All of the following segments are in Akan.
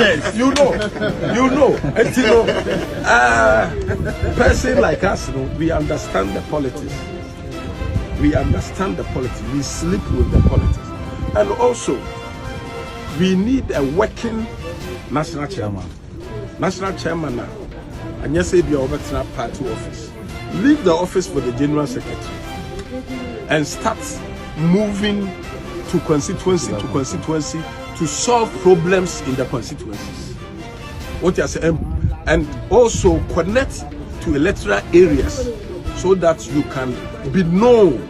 Yes, you know. And you know, person like us, you know, we understand the politics. We understand the politics. We sleep with the politics. And also, we need a working national chairman. National chairman now. And yes, be over to party office. Leave the office for the general secretary and start moving to constituency to solve problems in the constituencies. What you are saying, and also connect to electoral areas so that you can be known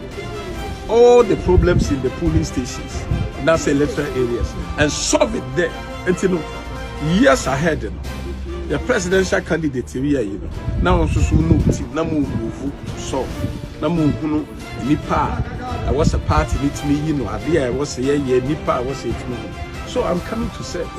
all the problems in the polling stations. That's electoral areas and solve it there. And you know, years ahead, you know, the presidential candidate here, you know, now also no team, now move to solve, now move nipa. I was a party with me, you know, I was a year nipa, I was a so I'm coming to serve.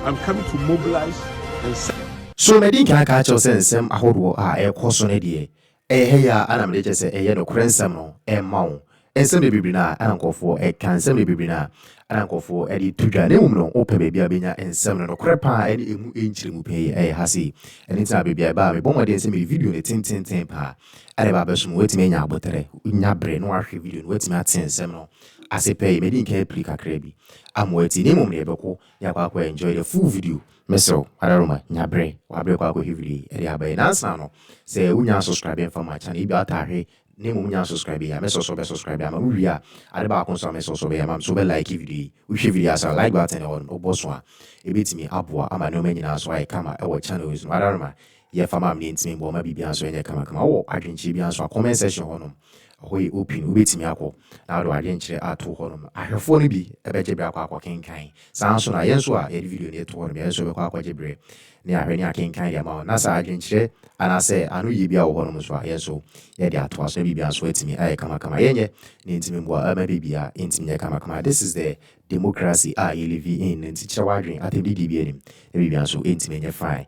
I'm coming to mobilize and serve. So me din kan ka cho sensem ahodo a e koso ne de heya anam de se no krensem no mawo ensem bibiri na ankofo kansem bibiri na ankofo di tudwa ne mum no ope bebia benya ensem no krepa emu enchiremu pe hasi eni ta bebia ba me bomode ensem video ne tintin pa ale ba besum wetime nya abotere nya bre no ahwe video no wetime atensem no asepe me din kan plika krebi amweti ne mum ne beko yakwa enjoy the full video Meso, Adaroma, Nyabre, Wabre Quaco Hivri, Ediabe, Nansano, say, Unya subscribing for my channel, Ibatari, name Unya subscribing, I meso subscribe, I'm Uria, Adabacon, some meso so I'm so like Hivri, we should be as a like button on Oboswa, it beats me upwa, I'm a no man, so I come at our channel is Adaroma, Yafama means me, Boma Bibian, so I come, oh, I can Chibian, so a comment section on them. Ahoy open ubeti mi akọ na do ade nkyere ato honom ahwefo no bi ebeje bra akọ kenkan sanso na yenso a edi video ne to honom yenso be akọ jebre ne ahwe ne akenkan ya ma na sa ade nkyere anase anu yi bia wo honom so a yenso ye de ato aso bibia so etimi kama yenye ne ntimi mbo ama bibia ntimi ye kama this is the democracy you live in nti kire wadwen atedi bibia nim e bibia so ntimi ye fine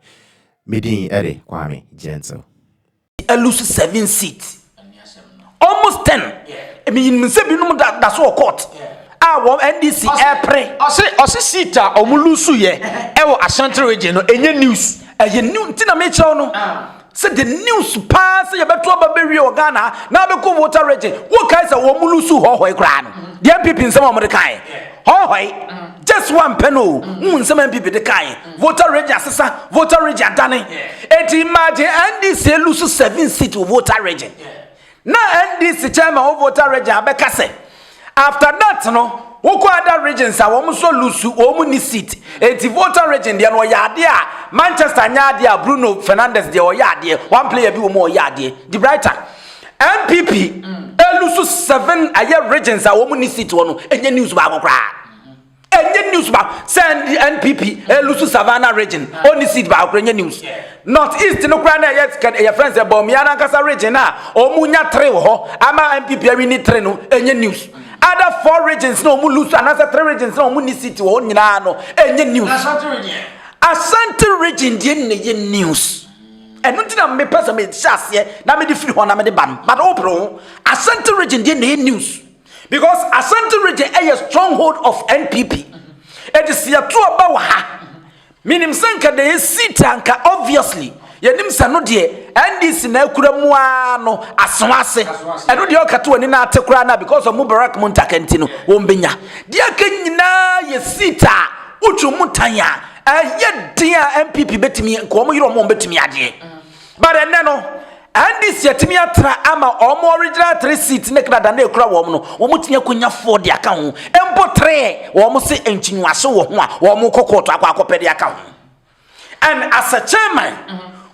medin ere kwame gentle I lose 7 seats. Almost 10. I mean, that's all court. NDC airplane. I see Sita or Mulusu ye. Ewo Ashanti region no any news. You knew Tina Mechono. Said the news pass you better Baberi or Ghana. Now be go water region. What kinds of Mulusu ho gran? The MPP in some of the kind. Ho just one penno. Some MPP the kind. Voter region assessor, voter region done. And imagine NDC lose 7 seats to voter region. Now NDC chairman of voter region abekase. After that no, who other regions are almost so lose omu ni seat. Eti voter region dia no yadia. Manchester nyadia Bruno Fernandes dia o yadia. One player bi more yadia. The brighter MPP lose 7 regions are omu ni seat one. Enye news ba go kra. Enye news ba send the NPP lose Savannah region. Only seat ba go enye news. Northeast no kra na yes can your friends about me anankasa region na omu nya 3 ho ama MPP we need 3 no enye news. Other 4 regions no mu lose another 3 regions no mu ni city wo nyina no enye news. Asante region die ne news. Enu ntina me person me chase na me di free ho na me di ban. But opro Asante region die ne news. Because Asante region is a stronghold of NPP. It is ya to aba wa ha. Minim sanka de seat anka obviously. Yenim sano de NDC na ekura mu ano aswase eno de okato ani na atekura na because of Mubarak Muntakenti no wombenya de aka nyina ye sita utu mutanya ye dia MPP betimi ko mo yiro mo betimi ade but enne no NDC yetimi atra ama omo original 3 seats ne kra da na ekura wo mo no wo mutinya konya 4 de aka ho empo 3 wo mo se enchinwase wo ho a wo mo kokoto akopede aka ho. And as a chairman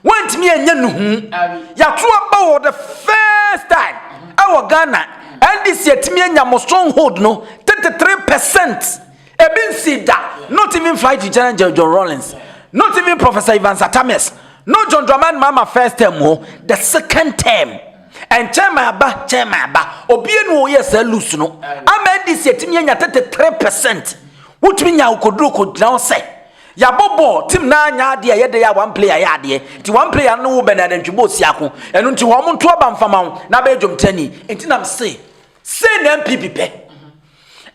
went me and Yanu, Yatua Bow the first time. Our Ghana, and this yet me and Yamo stronghold no 33%. A bin said that not even flight General John Rollins, not even Professor Ivan Satames, no John Draman Mama first term, the second term. And Chairman Obiano yes, Lusuno. I made this yet me and 33%. Which mean you could now say. Ya bobo team na nya de ye de ya one player ya de ti one player no be na dentwibo siako enu nti wo mo nto aba mfama na be dwom tani enti na say na MPP pe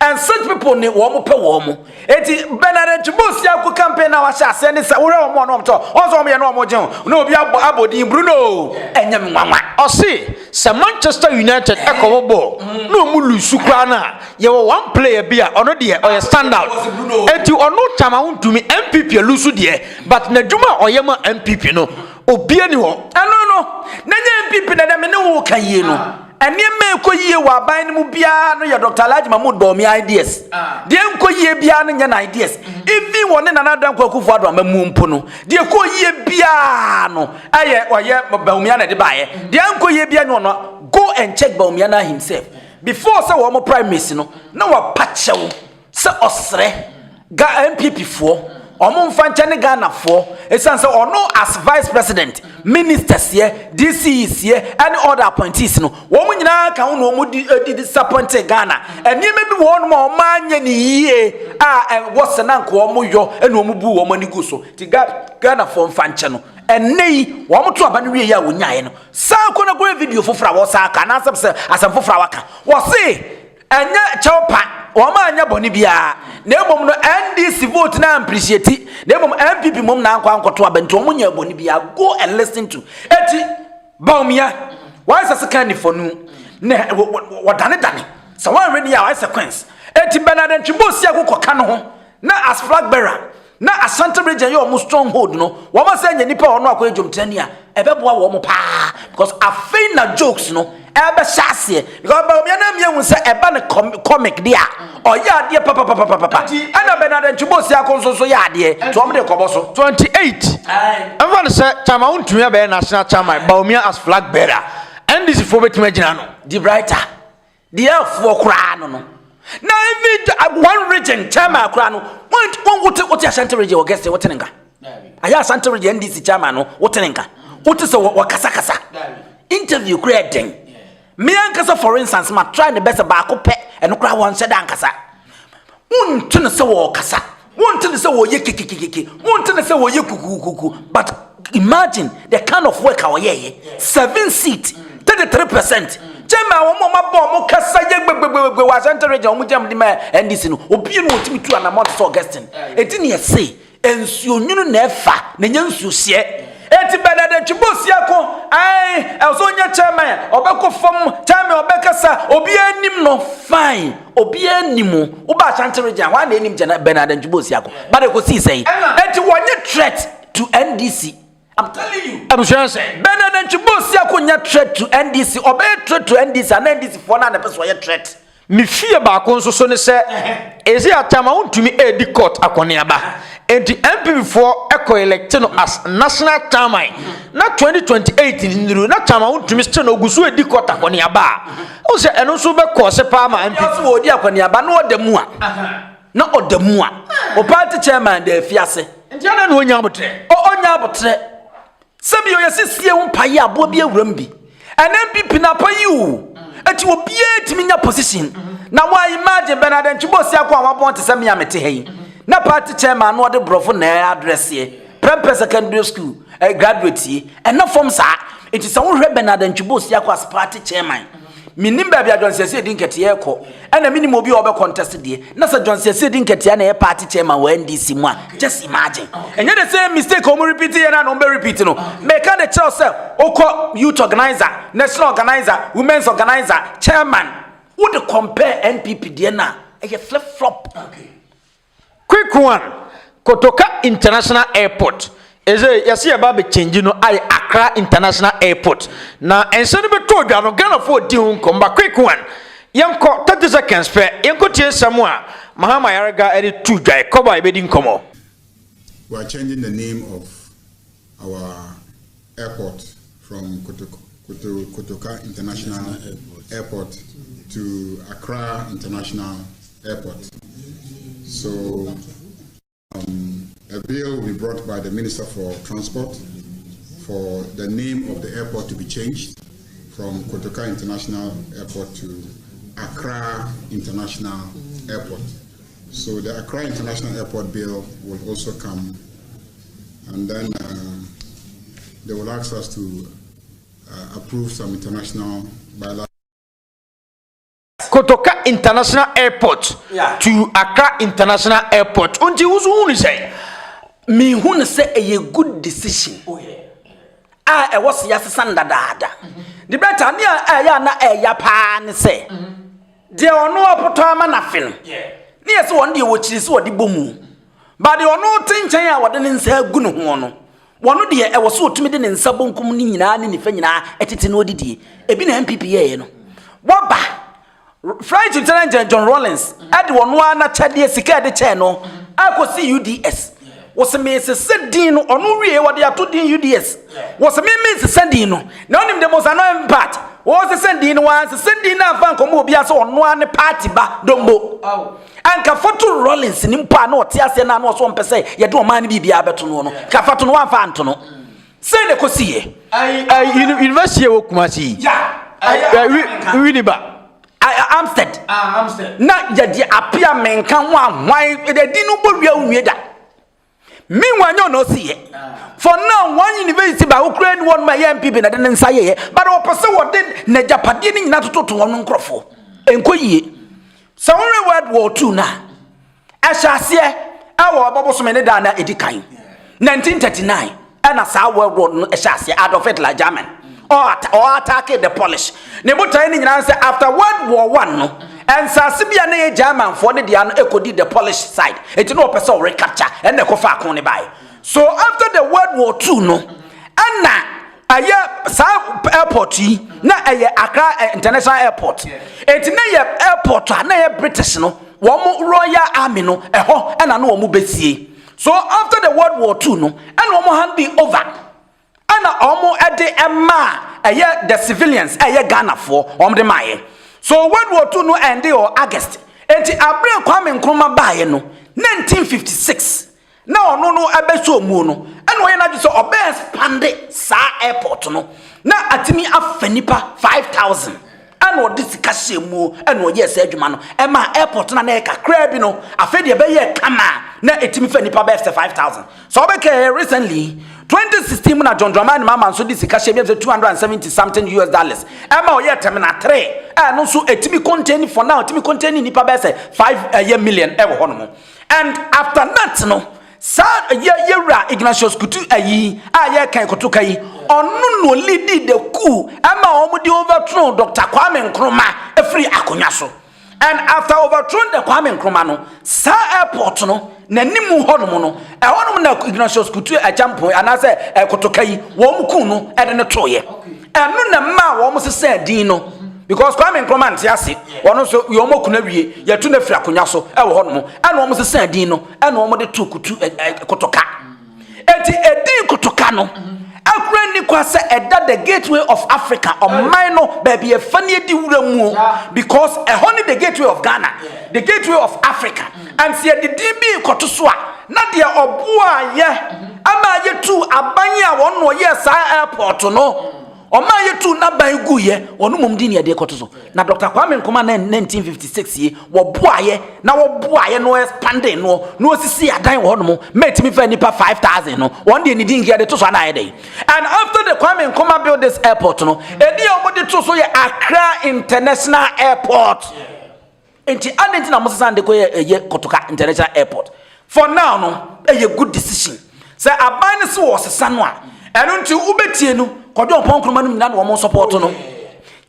and such people ne womo pe womo eti Bernard Chibosi akọ campaign na wa sha se ne se wore womo no mto ozo me no mo gen na obi abodin Bruno enyem nwanwa ɔse sɛ Manchester United ɛkɔbɔ ball na ɔmu lusu kura na yɛwɔ one player bi a ɔno deɛ ɔyɛ standout enti ɔno Chama Wontumi MPP lusu deɛ but na dwuma ɔyɛ ma MPP no obia ni hɔ ɛno no na nya MPP na dem ne wo ka yie no ene me ko yie wa ban ne mu bia no ya Dr. Alhaji Mahmoud Bawumia ideas de enko yie bia no nya na ideas even woni na nadan kwakufu ado amamu mpo no de ko yie bia no aye oye Bawumia na de baaye de enko yie bia no go and check Bawumia na himself before say wo mo primaries no na wa pachewo say osre ga MPP fo omo mfanche ne Ghana fo esan say ono as vice president ministers here DCs here and other appointees no wo mu nyina ka ho no mo di disappoint Ghana enime bi wo no ma o manye ni yie a wo se na nko wo mo yo ene wo mu bu wo mo ni go so ti Ghana fo mfanche no enei wo mo to aba no wie ya wo nyae no sa ko na go video fofora wo sa ka na asem fofora waka wo se enye chawpa wo ma anya boni bia na emom no NDC vote na appreciate na emom MPP mom na ankwa ankoto abento mo nya boni bia go and listen to eti Bawumia why is second for nu na wadane dane so one ready ya sequence eti Bernard Chibosi akokoka no ho na as flag bearer na Ashanti region yo mo stronghold no wo ma say nya nipa ono akwa ejomtani a ebeboa wo mo pa because afei na jokes no ebe shase because Bawumia na miehun say eba ne comic dia oya ade papa ana Bernard Chibosi akonso so ya ade to om de kobo so 28 emfa ne sɛ Chama Wontumi abɛyɛ national chairman Bawumia as flag bearer NDC fo betima gina no the brighter the elfo kra no na even one region chairman kra no what Ashanti region o guest what nenga aya Ashanti region NDC chairman no what nenga what say wakasa interview kra den me ankasa for instance ma try the best ba ko pe eno kra won se dan kasa wonto ne se wo kasa wonto ne se wo ye kikikiki wonto ne se wo ye kukukuku but imagine the kind of work our ye 7 seat 33% Chema wo mo mabọ mo kasa ye gbegbegbe wa Ashanti region mo jam di ma NDC no obi no otimi tu na mount so Augustine eti ne say ensuo nwunu na efa na nya nsuo hye eti Bernard Chibosi ako ai elso nya chairman obeko fom chairman obekasa obi anim no fine obi anim wo ba Ashanti region wa na anim jana Bernard Chibosi ako but ko see say eti wonye threat to NDC. I'm telling you. I'm sure say Bernard Chibosi akonya threat to NDC. Obey threat to NDC and NDC for na person ye threat. Me fear ba ko nso so ne sɛ ezi Chama Wontumi edi court akone aba. Enti MPP for eco elect no as national chairman. Na 2028 niru na Chama Wontumi still no gusu edi court akone aba. O se eno so be ko se pa ma MPP so odi akone aba na odamu a. Na odamu a. O party chairman de fiase. Enti ana no onya abotre. Onya abotre. Sabi yo yesisie wo mpaye abo bi awuram bi MPP na payi o ati obi etimi nya position na wa imagine Bernard Chibosi akwa wabon te sami amete hayi na party chairman no de brofo na address ye Prempeh secondary school graduate ye and na form sa it is some Bernard Chibosi akwa as party chairman minim ba bia John Sese din kete ye ko na minim obi obe contest de na sa John Sese din kete na ye party chairman wa NDC mu a just imagine enye the same mistake o mo repeat ye na no be repeat no make an tell say okọ youth organizer national organizer women's organizer chairman would compare NPP de na e flip flop. Okay, quick one. Kotoka International Airport eze yasi eba be change no ai Accra International Airport na ense no be to dwa no Ghana for di hun komba quick one yenko 30 seconds pe yenko tie samua mahama yarega edi tu dwa koba e be di nkomo. We are changing the name of our airport from Kotoka International Airport to Accra International Airport. So a bill will be brought by the Minister for Transport for the name of the airport to be changed from Kotoka International Airport to Accra International Airport. So the Accra International Airport bill will also come, and then they will ask us to approve some international bilateral. Kotoka International Airport to Accra International Airport. Unti uzu say me who say a good decision. I was yasanda dada. The better near na ya pan say. There are no opportunity nothing. Yes, one day which is what the boom. But there are no things I wouldn't say good one. One day I was so timid in Sabon Communina and if at no didi. A bin MPPA, no. Waba Flight Lieutenant John Rollins, at one Chadia Sika de channel. I could see UDS. Was a miss Sendino or no real what they are to UDS. Was a miss Sendino. None of the most annoying part. Was the Sendino once sending a Banco Mobias on one party ba dombo. And Kafoto Rollins in Impano, Tiasena was 1%. You don't mind be able to know. Kafato one fantono. Say the Cosie. I University of Kumasi. Yeah. Winneba. Amstead. Not yet the appear men can one. Why they didn't put real media. Meanwhile, you no see it. For now, one university by Ukraine won my MPP, I didn't say it, but I pursue what did Nejapadini not to one crofo. And Koye. So, World War II now. I shall see our Bobos Menedana Edikain. 1939, and a South World War Chassis out of it like German. Or attack the Polish. Nebutani answer after World War I. And Sasibia German for the echo did the Polish side. It's no person recapture and the Kofa Kone by. So after the World War II, no, and now a South Airport, na a Accra International Airport. It's na airport, na British no, one Royal Army no, a ho and a no mubesi. So after the World War II, no, and one hand be over. And almost at the Emma, the civilians, Ghana for the Maye. So World War II no end or August. And the Abraham Kwame Nkrumah by no 1956. Now no abeso muno. And when I just saw best pande sa airport no. Na atimi afenipa 5,000. And what this cashe mu and what yes edwuma no. Emma airport na ka crab no. Afedi be kama na etimi fenipa best 5,000. So recently 2016 na John Dramani mama so this cash be $270 something US. Emma oye terminal 3. No so etimi contain for now etimi contain nipa be say 5 million ever hono. And after that no sa yera Ignatius Kutu ayi aye kan kotoka yi onu no lead the coup Emma omo di overthrow Dr. Kwame Nkrumah efri akonya so. And after overthrowing the Kwame Nkrumah no sa airport no nanimu hono no e hono na Ignatius Kutu Agyapong anase kotoka yi wo mu kun no e de ne toye enu na ma wo mu se din no because Kwame Nkrumah ntiase wono so yo mo kuna wie ye tu na fira konya so e wo hono mo enu wo mu se din no enu wo mo de to Kutu kotoka eti edin kotoka no akura ni kwa se eda the gateway of Africa on minor baby e fani edi wura mu because e honey the gateway of Ghana the gateway of Africa and see the DB koto so a na de oboa ye ama ye tu abanya won no ye sa airport no o ma ye tu na ban gu ye onu mom di ne de koto so na Dr. Kwame Nkrumah na 1956 ye wo boa ye na wo boa ye no expanding no sisi adan wo no mo metimi fa nipa 5,000 no one day ni din here de to so na ye dey. And after the Kwame Nkrumah build this airport no e di o mo de to so ye Accra International Airport. Enti anenti na Moses de ko ye Kotoka International Airport. For now no a good decision. Say abane so was sano a eno nti ubetie no kodon pon Nkrumah no na wo support no.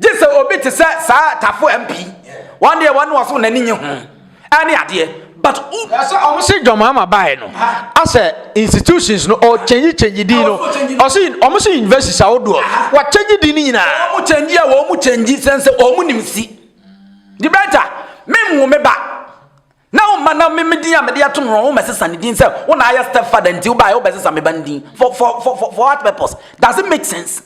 Just say obi te say sa tafo MP. One day one was na ninye ho. Ani ade but so almost say John Mahama buy no. As institutions no or change din no. O say almost universities a odo. What change din ni na. O mu change sense o mu nimsi. The better me ba now man me dia me dia to no me sesa ni din say wo na aye step father nti wo ba wo be sesa me bandin for what purpose? Does it make sense?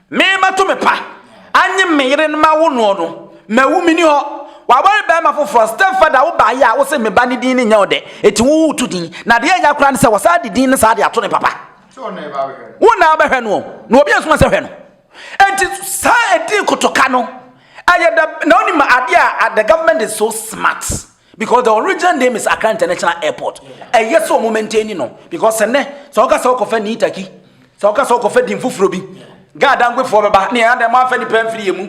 Me ma to me pa anye me yire ma wo no ma wu mini ho wa bari be ma for step father wo ba ya wo say me bandin ni nya wo de eti wo to din na de ya kra ne say wo sa de din ne sa de ato ne papa so na ba hwe wo na ba hwe no obi asuma say hwe no enti sa edi kotoka no the government is so smart because the original name is Accra International Airport. And yes, so maintaining no because so ka so ko fa ni taki so ka so ko fa din fufuro bi God am go for ba na ya da ma fa ni pen free mu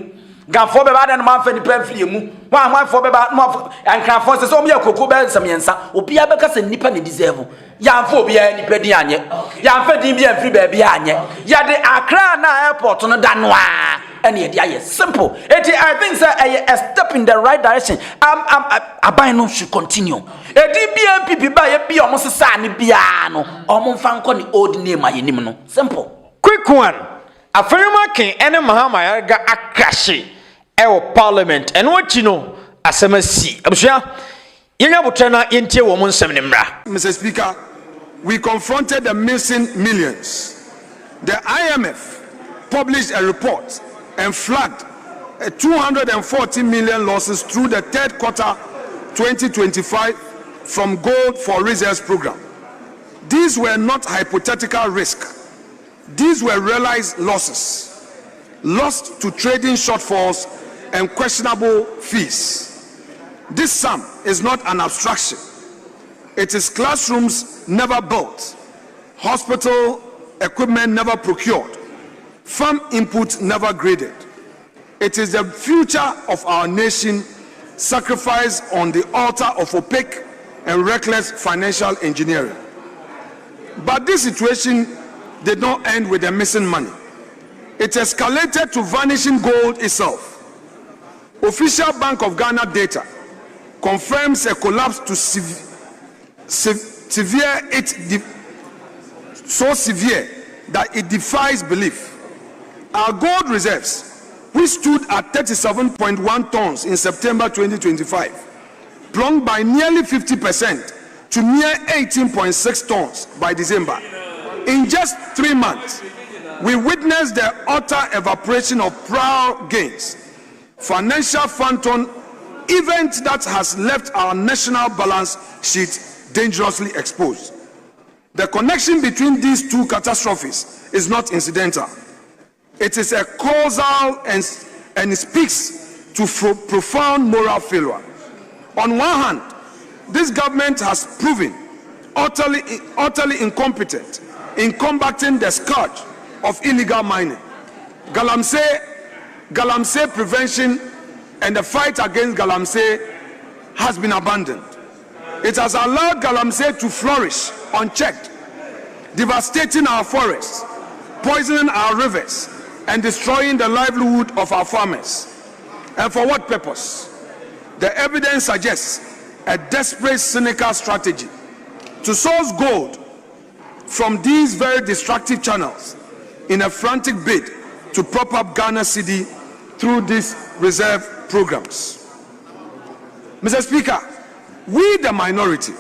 Gafo be ba da no man fa ni pamfili mu wan fo be ba no ankrafo se so me akoko be nsamiensa obi abeka se nipa ne deserve ya fo obi ya nipa din anye ya fa din bi amfiri ba bi anye ya de Accra na airport no da no a ene ye dey simple it I think say a step in the right direction aban no should continue edi bi MPP ba ye bi omo sesa ne bia no omo mfa nko ne old name ayenim no simple quick one afirima ken ene mahama yarga akrashe ewo parliament ene wachi no asemasi abusua yenya botrana yentie wo mo nsem ne mra. Mr. Speaker, we confronted the missing millions. The IMF published a report and flagged 240 million losses through the third quarter 2025 from Gold for Reserves program. These were not hypothetical risk. These were realized losses, lost to trading shortfalls and questionable fees. This sum is not an abstraction. It is classrooms never built, hospital equipment never procured, farm input never graded. It is the future of our nation sacrificed on the altar of opaque and reckless financial engineering. But this situation did not end with the missing money. It escalated to vanishing gold itself. Official Bank of Ghana data confirms a collapse to so severe that it defies belief. Our gold reserves, which stood at 37.1 tons in September 2025, plunged by nearly 50% to near 18.6 tons by December. In just 3 months, we witnessed the utter evaporation of prior gains, financial phantom event that has left our national balance sheet dangerously exposed. The connection between these two catastrophes is not incidental. It is a causal and it speaks to profound moral failure. On one hand, this government has proven utterly incompetent in combating the scourge of illegal mining. Galamsey prevention and the fight against Galamsey has been abandoned. It has allowed Galamsey to flourish unchecked, devastating our forests, poisoning our rivers, and destroying the livelihood of our farmers. And for what purpose? The evidence suggests a desperate, cynical strategy to source gold from these very destructive channels in a frantic bid to prop up Ghana cedi through these reserve programs. Mr. Speaker, we the minority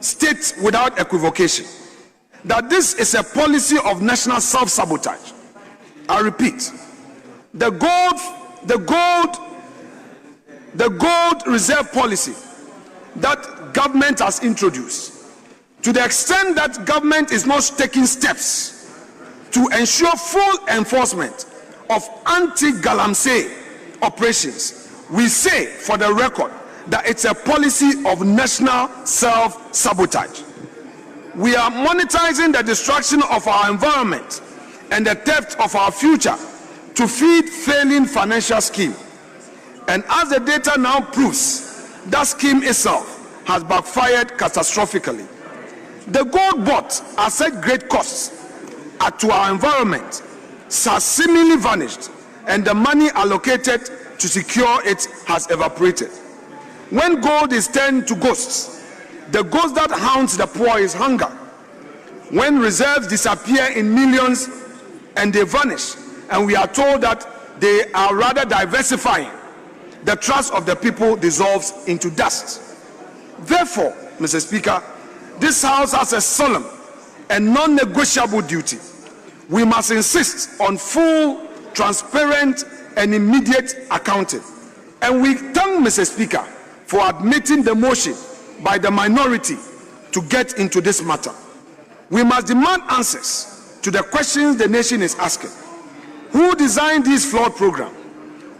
state without equivocation that this is a policy of national self-sabotage. I repeat, the gold reserve policy that government has introduced, to the extent that government is not taking steps to ensure full enforcement of anti-Galamsey operations, we say for the record that it's a policy of national self-sabotage. We are monetizing the destruction of our environment and the theft of our future to feed failing financial scheme. And as the data now proves, that scheme itself has backfired catastrophically. The gold bought at such great costs to our environment has seemingly vanished, and the money allocated to secure it has evaporated. When gold is turned to ghosts, the ghost that haunts the poor is hunger. When reserves disappear in millions and they vanish, and we are told that they are rather diversifying, the trust of the people dissolves into dust. Therefore, Mr. Speaker, this House has a solemn and non-negotiable duty. We must insist on full, transparent, and immediate accounting. And we thank Mr. Speaker for admitting the motion by the minority to get into this matter. We must demand answers to the questions the nation is asking. Who designed this flawed program?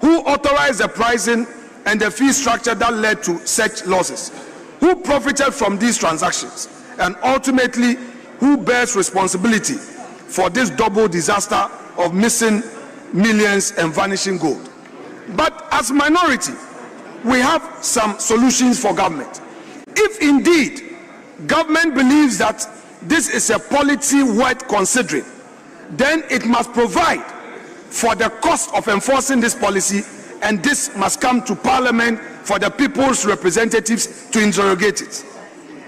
Who authorized the pricing and the fee structure that led to such losses? Who profited from these transactions? And ultimately, who bears responsibility for this double disaster of missing millions and vanishing gold? But as minority, we have some solutions for government. If indeed government believes that this is a policy worth considering, then it must provide for the cost of enforcing this policy, and this must come to Parliament for the people's representatives to interrogate it.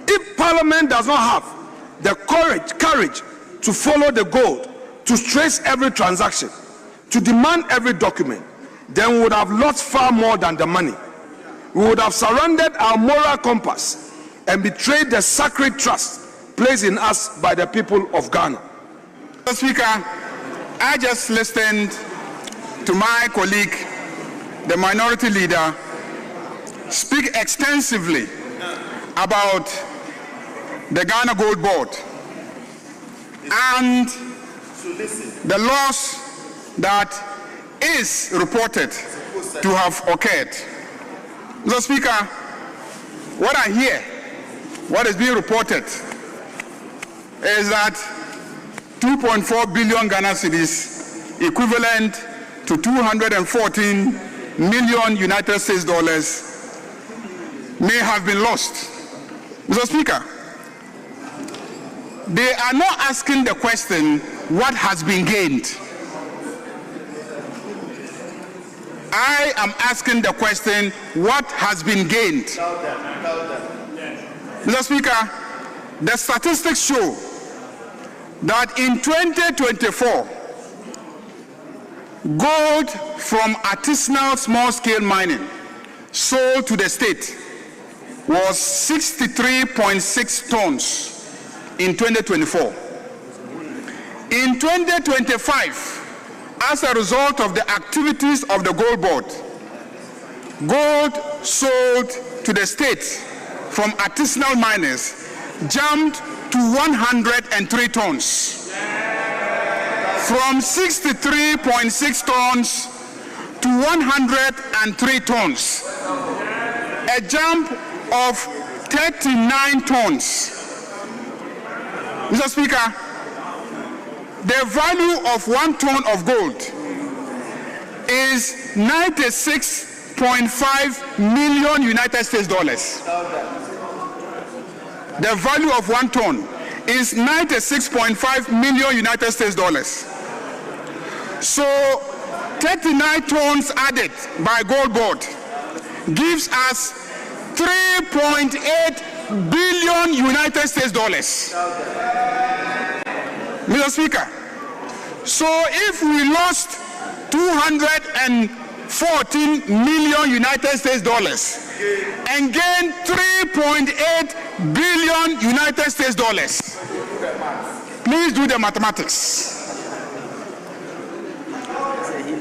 If Parliament does not have the courage to follow the goal, to trace every transaction, to demand every document, then we would have lost far more than the money. We would have surrendered our moral compass and betrayed the sacred trust placed in us by the people of Ghana. Mr. Speaker, I just listened to my colleague, the minority leader, speak extensively about the Ghana Gold Board and the loss that is reported to have occurred. Mr. Speaker, what I hear, what is being reported, is that 2.4 billion Ghana cedis, equivalent to 214 million United States dollars, may have been lost. Mr. Speaker, they are not asking the question, what has been gained? I am asking the question, what has been gained? Mr. Speaker, the statistics show that in 2024, gold from artisanal small-scale mining sold to the state was 63.6 tons in 2024. In 2025, as a result of the activities of the Gold Board, gold sold to the state from artisanal miners jumped to 103 tons. From 63.6 tons to 103 tons. A jump of 39 tons. Mr. Speaker, the value of 1 ton of gold is 96.5 million United States dollars. The value of 1 ton is 96.5 million United States dollars. So 39 tons added by Gold Board gives us 3.8 billion United States dollars. Mr. Speaker, so if we lost 214 million United States dollars and gained 3.8 billion United States dollars, please do the mathematics.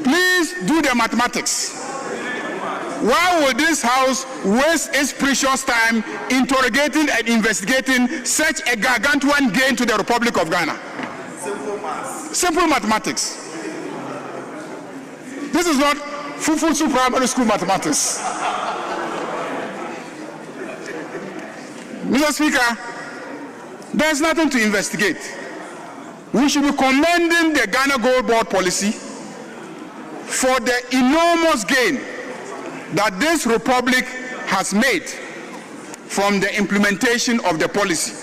Please do the mathematics. Why would this House waste its precious time interrogating and investigating such a gargantuan gain to the Republic of Ghana? Simple mathematics. This is not Fufusu primary school mathematics. Mr. Speaker, there's nothing to investigate. We should be commending the Ghana Gold Board policy for the enormous gain that this republic has made from the implementation of the policy.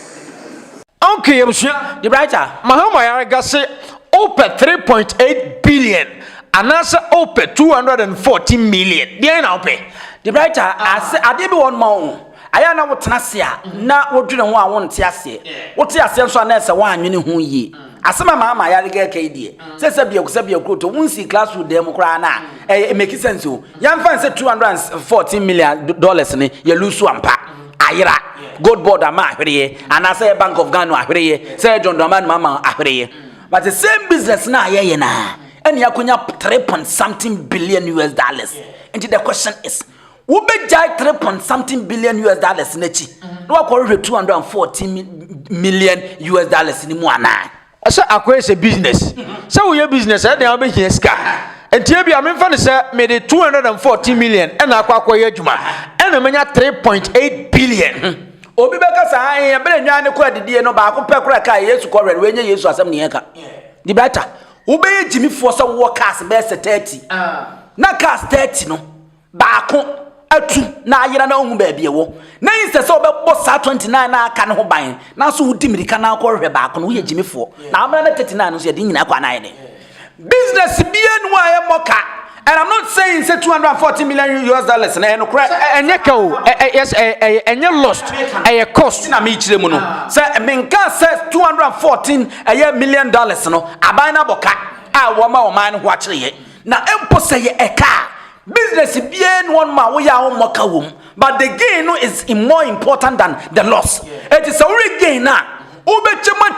Okay, the brighter Mahama Yaraga say open 3.8 billion and answer open 240 million. The now pay. The brighter I did one more. I am now Tanasia, not what you know. I want to say. What's your sense on that? One minute who ye. As my mamma Yariga KD says, Sabia go to Wunsi class with Democrana. Make it sense. Young fans said $214 million in you lose one pack. Ayra, Gold Board ama here, and I say Bank of Ghana here, say John Doman Mama here. But the same business now, yeah, and Yakunya 3.something billion US dollars. And the question is, who be jai 3.something billion US dollars nechi? No, call it 214 million US dollars in Moana. I said, acquire a business. So we have business, and I'll be here, Ska. And TB, I'm in front of made it 240 million, and I acquire Juma, and I mean 3.8 billion. Obibeka sa I am better than the dear no back, Pecra, yes, to correct when you use some near. The better. Obey Jimmy for some workers best at 30. na cars 30 no baako atu na ayera na ohun ba bia wo na inse se obebo sa 29 na aka ne ho ban na so wudi mirika na akọ hwe baako no wo ye jimefo na amra na 39 no so ye din nyina kwa na aye ne business bia no aye moka. And I'm not saying say 240 million US dollars na no correct enye ka o yes enye lost cost na me chire mu no say menka say 214 million dollars no aban na boka a wo ma o man ho akire ye na empo say ye eka business bien one ma wo ya wo moka wom but the gain no is more important than the loss. It is already gain na ube chema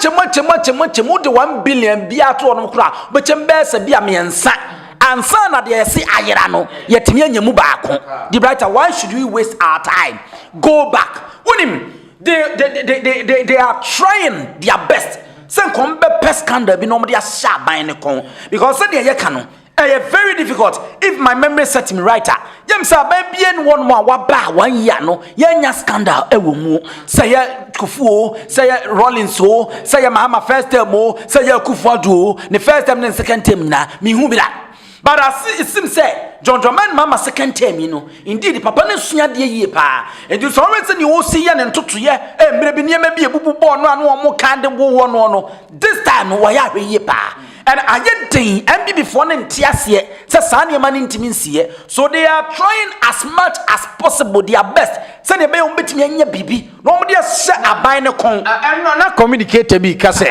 de 1 billion bia to no kra be chembe se bia mensa ansa na de yesi ayera no yetimi anyemu baako. The brighter, why should we waste our time? Go back. Unim they are trying their best. Sen kom be pest scandal bi no mo dia sha ban ne kon because say de ye ka no very difficult. If my memory set me right, James Ababien 1 more waba 1 year no yenya scandal ewo mu say Kufuo say Rollins o say Mahama first term o say Kufuado the first term and second term na me hu bi da. But as it seems say John Drummond mama second term, you know. Indeed, the papa ne suya de ye pa. And you always say you see yan and to ye. Maybe near maybe a bubu born one more kind of no. This time why are ye pa? And I yet day and be before and tears ye. Sasani man intimacy. So they are trying as much as possible their best. Send a bay on betting ye bibi. Nobody has set a bine con. I'm not communicated because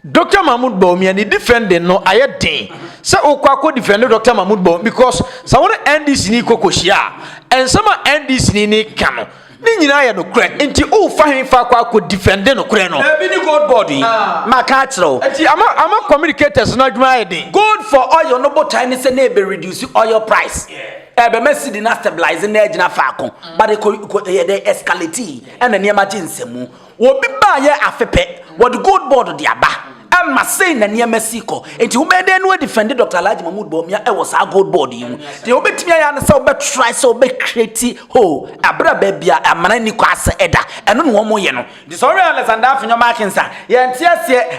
Dr. Mahmoud Bomi and the defendant no I day. So Okako defended Dr. Mahmoud Bomi because someone end this ni kokoshia and some end this ni kano. Ninja no crack into all fine Fakwa could defend no creno. Any gold body, Macatro. I'm a communicators not my day. Gold for oil, no but Chinese and neighbor reduce oil price. Ebe Messi did not stabilize in edge na Falcon, but they escalate and the near Majinsemu. Will be by ye afepe, what the gold board the aba. I must say na near Mexico. And you made no defended Dr. Elijah Mahmoud Bomia. I was a good body. The obit me and so be try so be creative. Oh, a bra baby, a manani kwasa eda. And no one more yeno. This already Alexander from your markings. Yes,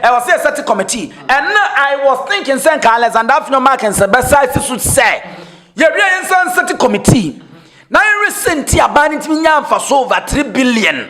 I was a certain committee. And I was thinking, Sanka Alexander from your markings. Besides, should say, you're a certain committee. Now, recent here banning me for so over 3 billion.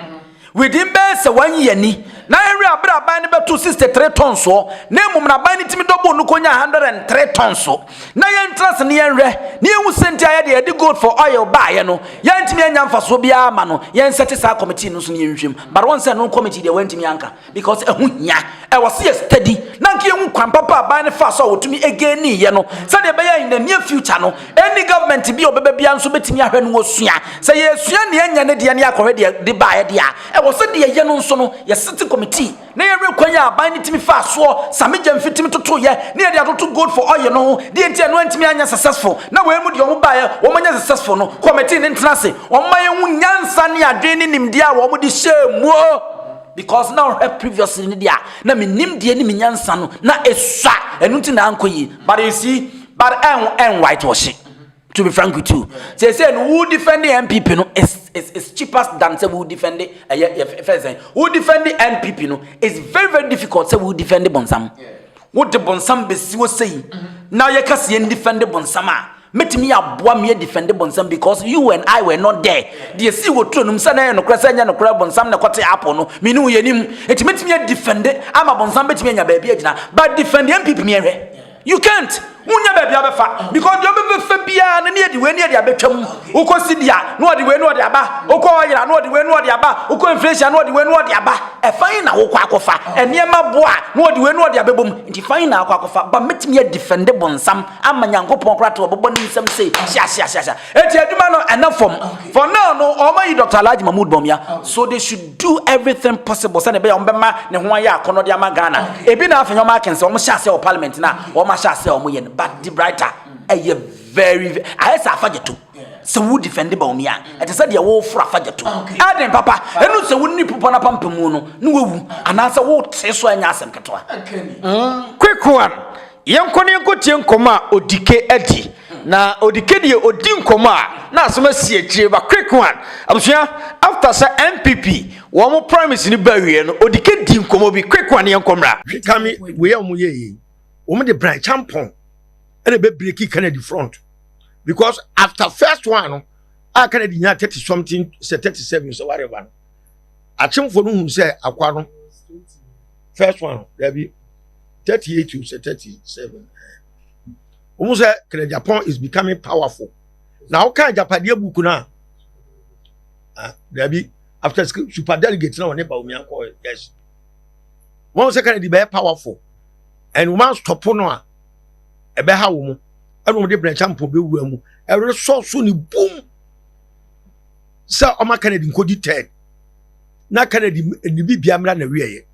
Within best 1 year. Na every abra bani be 263 tons so na emum na bani timi double no konya 103 tons so na ye entrance ne yenhwe ne ewu senti aye de gold for oil buy no ye ntimi anya mfaso bia ama no ye nseti sa committee no so ne yenhwem but one say no committee de wantimi anka because ehu nya e was ye steady na nke ehu kwan papa bani fa so wotumi again ni ye no say de be in the near future no any government bi obebe bia nso betimi ahwe no osua say ye sua ne anya ne de ne akọhwe de buy de a e was de ye no nso no ye city committee na ye rekwanya aban timi fa so samija mfitimi toto ye na ye atoto gold for oil no de enti no antimi anya successful na we mu de omo bae wo manya successful no committee ne ntrase wo maye hu nyansa ne adwene nimde a wo mo de shemu because now have previously in dia na me nimde ni nyansa no na esua enu nti na ankoyi but you see but en whitewashing. To be frank with you, say who defend the MPP no is cheaper than say who defend the who defend the MPP no is very difficult. Say who defend the Bonsam. What the Bonsam besi was saying. Now you can see defend the Bonsama. Met me aboa me defend the Bonsam because you and I were not there. The see what true num sana no krasanya no kra Bonsam na kwate apple no. Me no yenim. It met me defend am a Bonsam bet me nya baby agina. But defend the MPP me you can't. Unya baby abefa because you be bia na ne de we ne de abetwam ukosi dia no de we no de aba ukọ oyira no de we no de aba ukọ inflation no de we no de aba e fine na ukọ akofa eniema boa no de we no de abebom nti fine na ukọ akofa ba metimi defend Bonsam amanyankopon krato obobọ ni nsem say sha eti aduma no enafom for now no omayi Dr. Alhaji Mahmoud Bomia so they should do everything possible say ne be ombema ne ho aye akono de ama Ghana ebi na afenyo makense omo sha say o parliament na omo sha say omo ye but the brighter a very I say afajeto so who defend Bomia it is said the wo fra afajeto aden papa enu se wonni pupo na pampamu no wewu anasa wo teso anya asem keto quick one yenkone nkotie nkoma odike adi na odike die odi nkoma na asoma si akire ba quick one abusua after say MPP wo mo promise ni bawie no odike di nkoma bi quick one yenkomra kami we amu ye wo mo de branch champon and be breaky Kennedy front because after first one I can nya 30 something say 37 so whatever achemfo no hu say akwa no first one there be 38 to 37 almost say Agyapong is becoming powerful now can Japade book na there be after super delegate na one ba omi anko yes one say can be powerful and woman stop no a ebe ha wo mu and we dey branch ampo be wura mu every so ni boom sa o ma Kennedy nkodi 10 na Kennedy ni bibia mra na wiye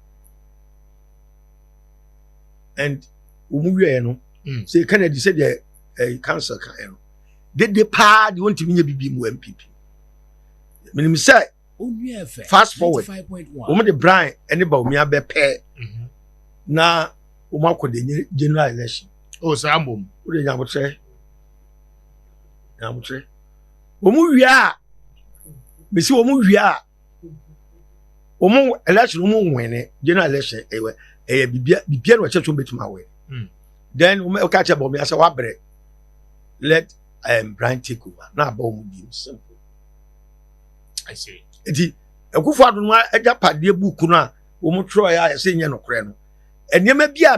and umu wiye no say Kennedy said the council kan no they pa they want to me bibi mu MPP minim say fast forward umu the Brian any ba umi abepe na umu akode general election oh sambom o de nyabotre umu wiya bisi umu wiya umu election umu wene general election bibia no checho betuma we then umu catch about me as wa bre let Brian take over na about umu dim simple I see enti ekufo ado no Agyapade book no a umu tro ya say nye no kore no enema bia